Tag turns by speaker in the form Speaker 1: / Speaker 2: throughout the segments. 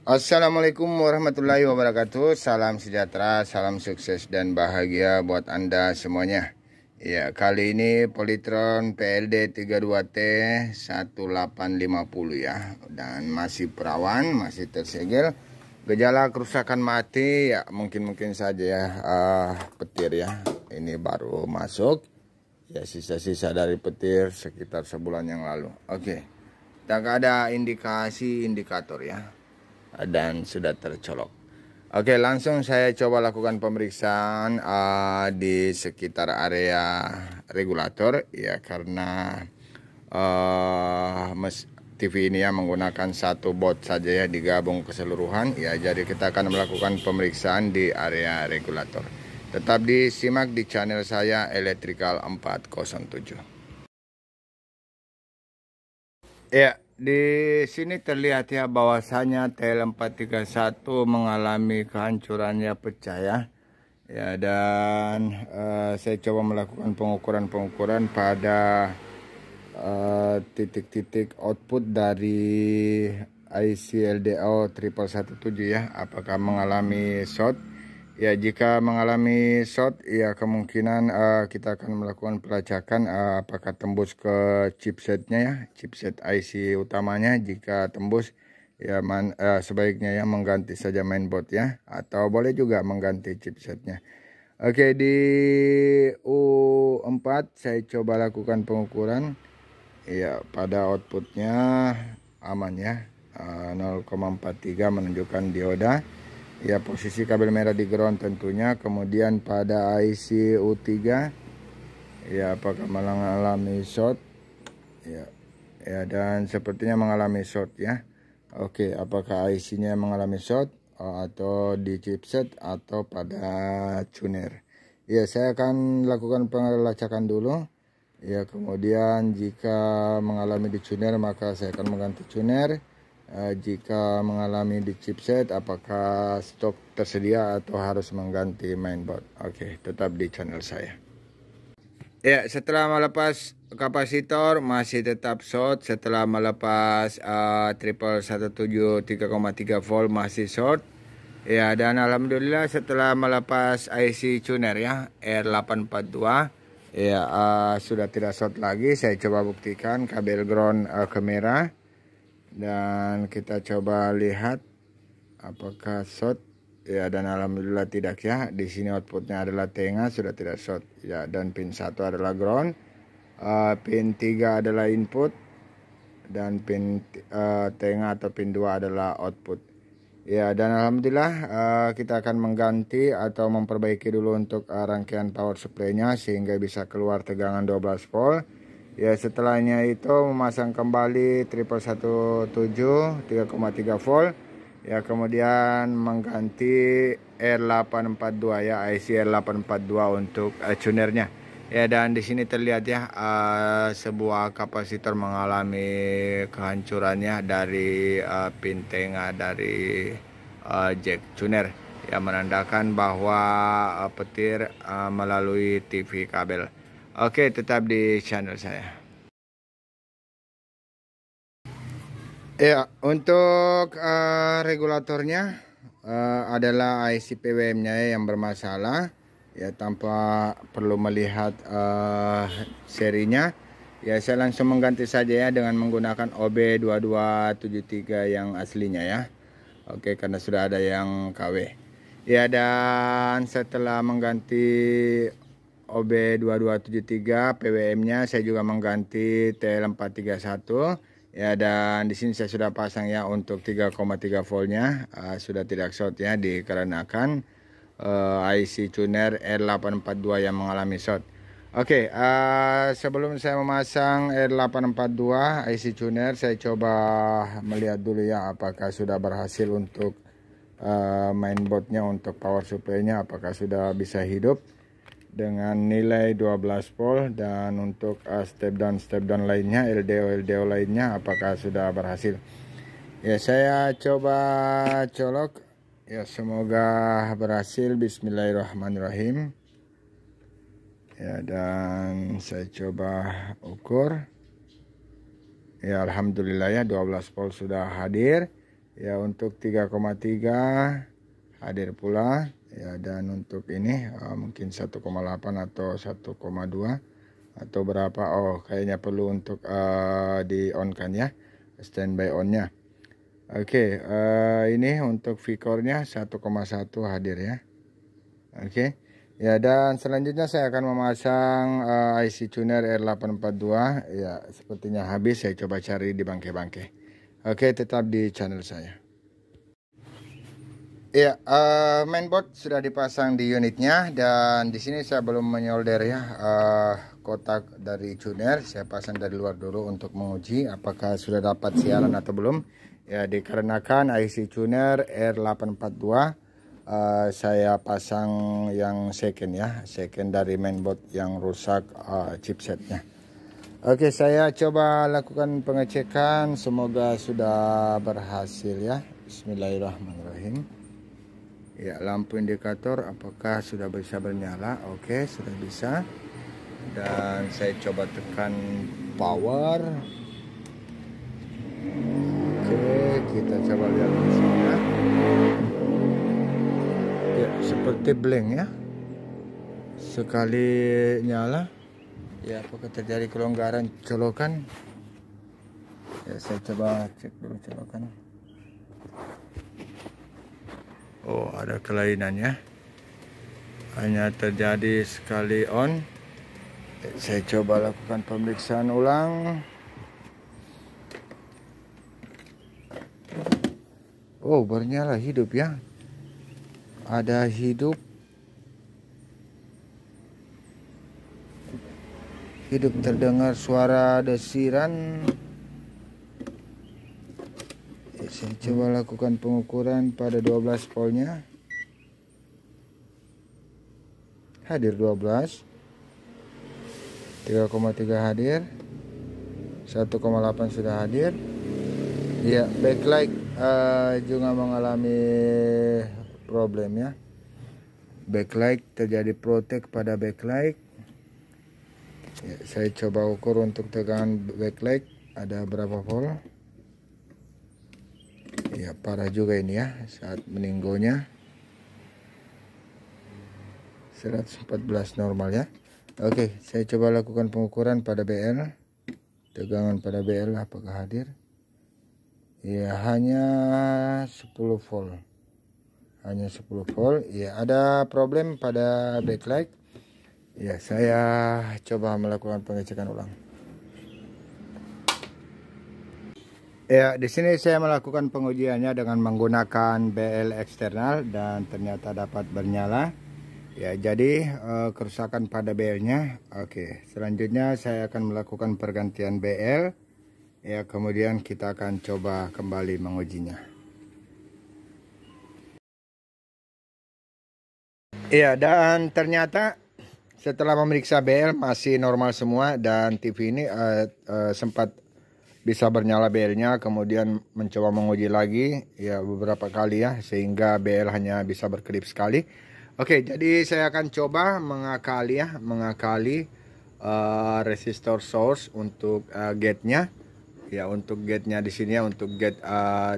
Speaker 1: Assalamualaikum warahmatullahi wabarakatuh. Salam sejahtera, salam sukses dan bahagia buat Anda semuanya. Ya, kali ini Polytron PLD 32T 1850 ya. Dan masih perawan, masih tersegel. Gejala kerusakan mati ya mungkin saja ya, petir ya. Ini baru masuk. Ya, sisa-sisa dari petir sekitar sebulan yang lalu. Oke. Tak ada indikasi indikator ya. Dan sudah tercolok. Oke, langsung saya coba lakukan pemeriksaan di sekitar area regulator ya, karena TV ini ya menggunakan satu baut saja ya, digabung keseluruhan ya. Jadi kita akan melakukan pemeriksaan di area regulator. Tetap disimak di channel saya Electrical 407. Ya, di sini terlihat ya bahwasanya TL431 mengalami kehancurannya pecah ya. Ya, dan saya coba melakukan pengukuran pada titik-titik output dari IC LDO 1117 ya. Apakah mengalami short? Ya, jika mengalami short ya kemungkinan kita akan melakukan pelacakan apakah tembus ke chipsetnya ya, chipset IC utamanya. Jika tembus ya sebaiknya ya mengganti saja mainboard ya, atau boleh juga mengganti chipsetnya. Oke, di U4 saya coba lakukan pengukuran ya, pada outputnya aman ya, 0,43 menunjukkan dioda. Ya, posisi kabel merah di ground tentunya. Kemudian pada IC U3 ya, apakah mengalami short ya, dan sepertinya mengalami short ya. Oke, apakah IC-nya mengalami short atau di chipset atau pada tuner? Ya, saya akan lakukan pengelacakan dulu. Ya, kemudian jika mengalami di tuner maka saya akan mengganti tuner. Jika mengalami di chipset, apakah stok tersedia atau harus mengganti mainboard? Oke, tetap di channel saya. Ya, setelah melepas kapasitor masih tetap short. Setelah melepas 1117 3,3 volt masih short. Ya, dan alhamdulillah setelah melepas IC tuner ya R842 ya, sudah tidak short lagi. Saya coba buktikan kabel ground ke merah. Dan kita coba lihat apakah short ya, dan alhamdulillah tidak ya. Di sini outputnya adalah tengah, sudah tidak short ya, dan pin 1 adalah ground, pin 3 adalah input, dan pin tengah atau pin 2 adalah output ya. Dan alhamdulillah kita akan mengganti atau memperbaiki dulu untuk rangkaian power supply-nya sehingga bisa keluar tegangan 12 volt. Ya, setelahnya itu memasang kembali 1117 3,3 volt. Ya, kemudian mengganti R842 ya, IC R842 untuk tunernya. Ya, dan di sini terlihat ya sebuah kapasitor mengalami kehancurannya dari pin tengah dari jack tuner. Ya, menandakan bahwa petir melalui TV kabel. Oke, tetap di channel saya. Ya, untuk regulatornya adalah IC PWM-nya yang bermasalah. Ya, tanpa perlu melihat serinya. Ya, saya langsung mengganti saja ya dengan menggunakan OB2273 yang aslinya ya. Oke, karena sudah ada yang KW. Ya, dan setelah mengganti OB2273 PWM-nya, saya juga mengganti TL431 ya, dan di sini saya sudah pasang ya untuk 3,3 voltnya sudah tidak short ya, dikarenakan IC tuner R842 yang mengalami short. Oke, sebelum saya memasang R842 IC tuner, saya coba melihat dulu ya apakah sudah berhasil untuk mainboardnya, untuk power supply-nya apakah sudah bisa hidup dengan nilai 12 volt, dan untuk step down lainnya, LDO lainnya apakah sudah berhasil. Ya, saya coba colok ya, semoga berhasil. Bismillahirrahmanirrahim. Ya, dan saya coba ukur. Ya, alhamdulillah ya 12 volt sudah hadir. Ya, untuk 3,3 hadir pula. Ya, dan untuk ini mungkin 1,8 atau 1,2 atau berapa. Oh, kayaknya perlu untuk di on kan ya, standby onnya. Oke, ini untuk V-core-nya 1,1 hadir ya. Oke. Ya, dan selanjutnya saya akan memasang IC tuner R842. Ya, sepertinya habis, saya coba cari di bangke-bangke. Oke, tetap di channel saya. Ya, mainboard sudah dipasang di unitnya, dan di sini saya belum menyolder ya kotak dari tuner. Saya pasang dari luar dulu untuk menguji apakah sudah dapat siaran atau belum. Ya, dikarenakan IC tuner R842 saya pasang yang second ya, second dari mainboard yang rusak chipsetnya. Oke, saya coba lakukan pengecekan, semoga sudah berhasil ya. Bismillahirrahmanirrahim. Ya, lampu indikator apakah sudah bisa bernyala? Oke, sudah bisa. Dan saya coba tekan power. Oke, kita coba lihat hasilnya. Ya, seperti blank ya. Sekali nyala. Ya, apakah terjadi kelonggaran colokan? Ya, saya coba cek dulu colokan. Oh, ada kelainannya. Hanya terjadi sekali on. Saya coba lakukan pemeriksaan ulang. Oh, bernyala hidup ya. Ada hidup. Hidup, terdengar suara desiran. Saya coba lakukan pengukuran pada 12 voltnya. Hadir 12. 3,3 hadir. 1,8 sudah hadir. Ya, backlight juga mengalami problem ya. Backlight, terjadi protek pada backlight. Ya, saya coba ukur untuk tegangan backlight ada berapa volt. Ya, parah juga ini ya saat meninggonya. 114 normal ya. Oke, saya coba lakukan pengukuran pada BL. Tegangan pada BL apakah hadir? Ya, hanya 10 volt. Hanya 10 volt. Ya, ada problem pada backlight. Ya, saya coba melakukan pengecekan ulang. Ya, di sini saya melakukan pengujiannya dengan menggunakan BL eksternal dan ternyata dapat bernyala. Ya, jadi kerusakan pada BL-nya. Oke, selanjutnya saya akan melakukan pergantian BL. Ya, kemudian kita akan coba kembali mengujinya. Ya, dan ternyata setelah memeriksa BL masih normal semua, dan TV ini sempat bisa bernyala BL-nya, kemudian mencoba menguji lagi ya beberapa kali ya, sehingga BL hanya bisa berkedip sekali. Oke, jadi saya akan coba mengakali resistor source untuk gate-nya. Ya, untuk gate-nya di sini ya, untuk gate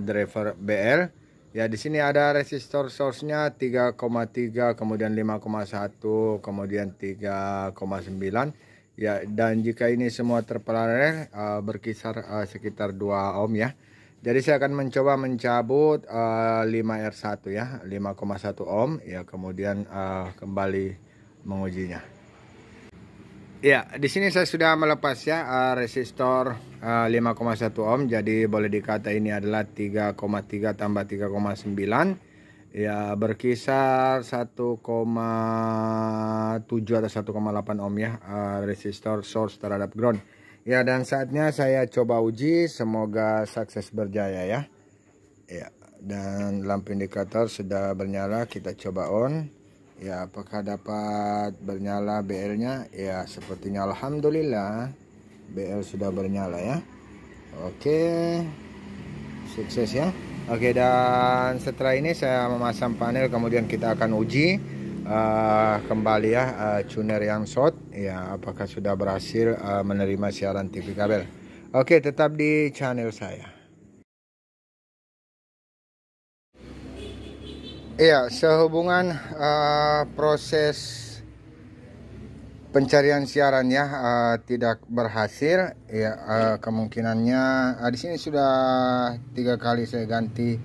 Speaker 1: driver BL. Ya, di sini ada resistor source-nya 3,3, kemudian 5,1, kemudian 3,9. Ya, dan jika ini semua terparalel berkisar sekitar 2 ohm ya. Jadi saya akan mencoba mencabut 5R1 ya, 5,1 ohm ya, kemudian kembali mengujinya. Ya, di sini saya sudah melepas ya resistor 5,1 ohm, jadi boleh dikata ini adalah 3,3 tambah 3,9. Ya, berkisar 1,7 atau 1,8 ohm ya resistor source terhadap ground. Ya, dan saatnya saya coba uji, semoga sukses berjaya ya. Ya, dan lampu indikator sudah bernyala, kita coba on. Ya, apakah dapat bernyala BL-nya? Ya, sepertinya alhamdulillah BL sudah bernyala ya. Oke, sukses ya. Oke, dan setelah ini saya memasang panel, kemudian kita akan uji kembali ya tuner yang short ya, apakah sudah berhasil menerima siaran TV kabel. Oke, tetap di channel saya. Iya, sehubungan proses pencarian siaran ya tidak berhasil ya, kemungkinannya di sini sudah 3 kali saya ganti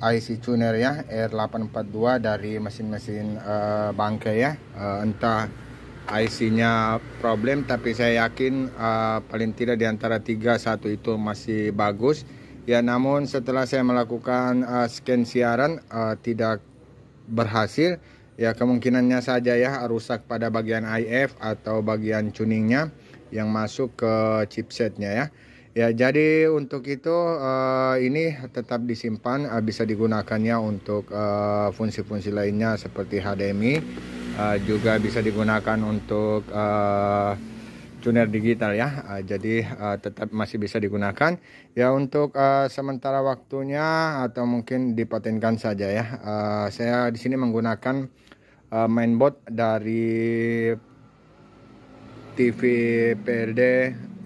Speaker 1: IC tuner ya R842 dari mesin-mesin bangkai ya. Entah IC-nya problem, tapi saya yakin paling tidak di antara 3 satu itu masih bagus ya. Namun setelah saya melakukan scan siaran tidak berhasil ya, kemungkinannya saja ya rusak pada bagian IF atau bagian tuningnya yang masuk ke chipsetnya ya. Ya, jadi untuk itu ini tetap disimpan, bisa digunakannya untuk fungsi-fungsi lainnya seperti HDMI, juga bisa digunakan untuk tuner digital ya. Jadi tetap masih bisa digunakan ya untuk sementara waktunya, atau mungkin dipatenkan saja ya. Saya di sini menggunakan mainboard dari TV PLD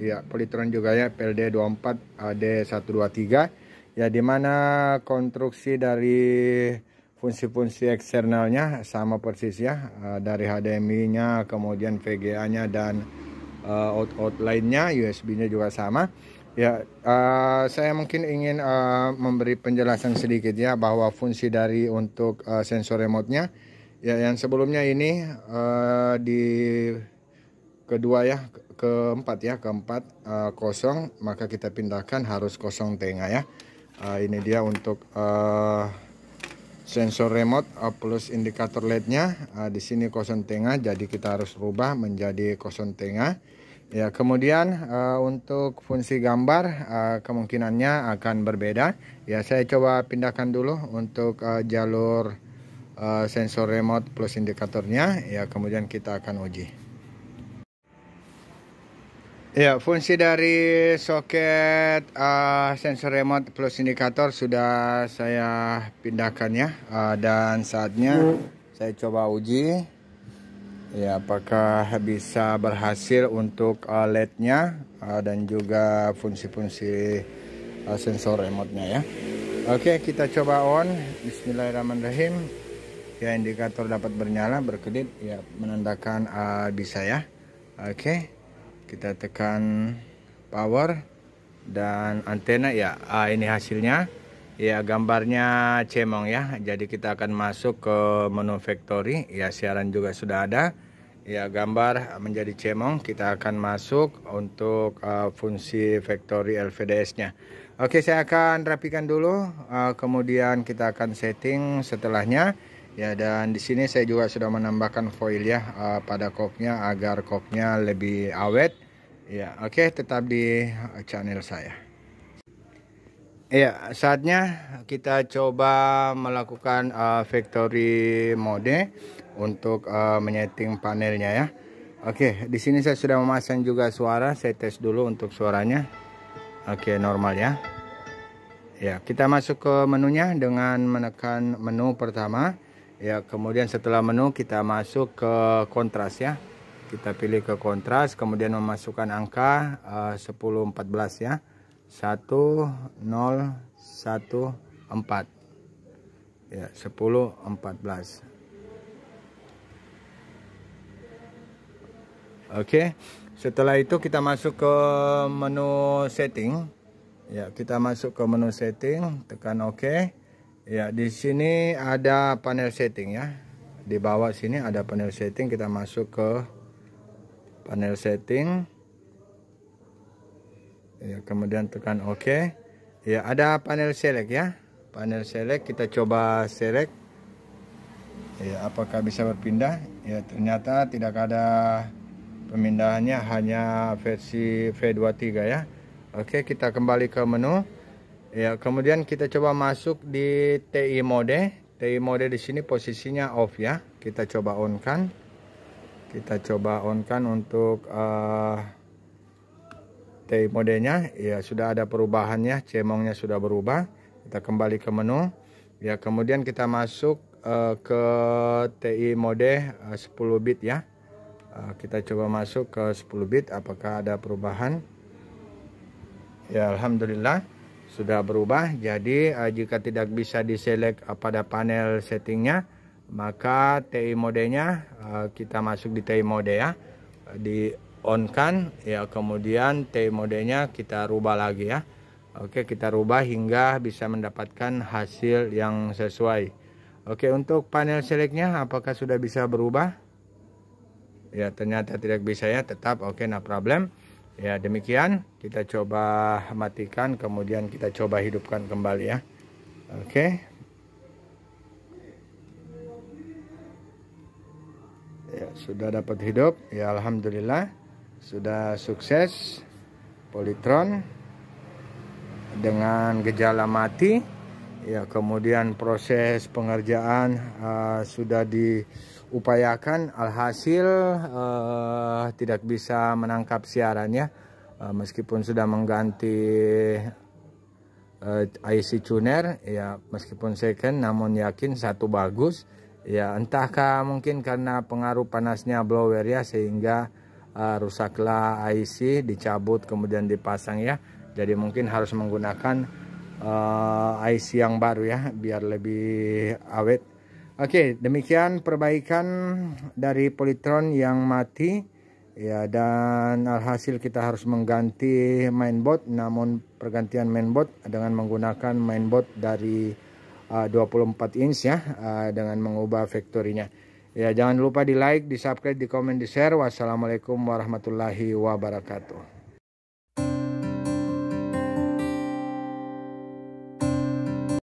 Speaker 1: ya, Polytron juga ya, PLD 24 AD123 ya, dimana konstruksi dari fungsi-fungsi eksternalnya sama persis ya, dari HDMI-nya, kemudian VGA-nya, dan out lainnya, USB-nya juga sama ya. Saya mungkin ingin memberi penjelasan sedikit ya, bahwa fungsi dari untuk sensor remote-nya ya, yang sebelumnya ini di kedua ya, keempat kosong, maka kita pindahkan harus kosong tengah ya. Ini dia untuk sensor remote plus indikator LED-nya. Di sini kosong tengah, jadi kita harus rubah menjadi kosong tengah ya. Kemudian untuk fungsi gambar kemungkinannya akan berbeda ya. Saya coba pindahkan dulu untuk jalur sensor remote plus indikatornya ya, kemudian kita akan uji. Ya, fungsi dari soket sensor remote plus indikator sudah saya pindahkan ya, dan saatnya saya coba uji ya, apakah bisa berhasil untuk LED-nya dan juga fungsi-fungsi sensor remote-nya ya. Oke, kita coba on. Bismillahirrahmanirrahim ya, indikator dapat bernyala berkedip ya, menandakan bisa ya. Oke, kita tekan power dan antena ya. Ini hasilnya ya, gambarnya cemong ya. Jadi kita akan masuk ke menu factory ya, siaran juga sudah ada ya, gambar menjadi cemong. Kita akan masuk untuk fungsi factory LVDS nya. Oke, saya akan rapikan dulu, kemudian kita akan setting setelahnya ya. Dan di sini saya juga sudah menambahkan foil ya pada koknya, agar koknya lebih awet ya. Oke, tetap di channel saya. Ya, saatnya kita coba melakukan factory mode untuk menyeting panelnya ya. Oke, di sini saya sudah memasang juga suara. Saya tes dulu untuk suaranya. Oke, normal ya. Ya, kita masuk ke menunya dengan menekan menu pertama. Ya, kemudian setelah menu kita masuk ke kontras ya. Kita pilih ke kontras, kemudian memasukkan angka 1014 ya. 1014 ya, 1014. Oke, setelah itu kita masuk ke menu setting ya. Kita masuk ke menu setting, tekan OK ya. Di sini ada panel setting ya, di bawah sini ada panel setting. Kita masuk ke panel setting ya, kemudian tekan OK ya. Ada panel select ya, panel select. Kita coba select ya, apakah bisa berpindah ya. Ternyata tidak ada pemindahannya, hanya versi V23 ya. Oke, kita kembali ke menu ya, kemudian kita coba masuk di TI mode. TI mode di sini posisinya off ya. Kita coba on kan. Kita coba on kan untuk TI modenya ya. Sudah ada perubahannya, cemongnya sudah berubah. Kita kembali ke menu ya, kemudian kita masuk ke TI mode 10 bit ya. Kita coba masuk ke 10 bit, apakah ada perubahan ya. Alhamdulillah sudah berubah. Jadi jika tidak bisa diselect pada panel settingnya, maka TI modenya kita masuk di TI mode ya, di on kan ya, kemudian TI modenya kita rubah lagi ya. Oke, kita rubah hingga bisa mendapatkan hasil yang sesuai. Oke, untuk panel selectnya apakah sudah bisa berubah? Ya, ternyata tidak bisa ya, tetap oke, no problem. Ya, demikian kita coba matikan, kemudian kita coba hidupkan kembali ya. Oke. Ya, sudah dapat hidup. Ya, alhamdulillah sudah sukses Polytron dengan gejala mati. Ya, kemudian proses pengerjaan sudah diupayakan, alhasil tidak bisa menangkap siarannya, meskipun sudah mengganti IC tuner ya, meskipun second namun yakin satu bagus ya. Entahkah mungkin karena pengaruh panasnya blower ya, sehingga rusaklah IC, dicabut kemudian dipasang ya. Jadi mungkin harus menggunakan IC yang baru ya, biar lebih awet. Oke, demikian perbaikan dari Polytron yang mati ya, dan alhasil kita harus mengganti mainboard. Namun pergantian mainboard dengan menggunakan mainboard dari 24 inch ya, dengan mengubah factory-nya. Ya, jangan lupa di like, di subscribe, di komen, di share. Wassalamualaikum warahmatullahi wabarakatuh.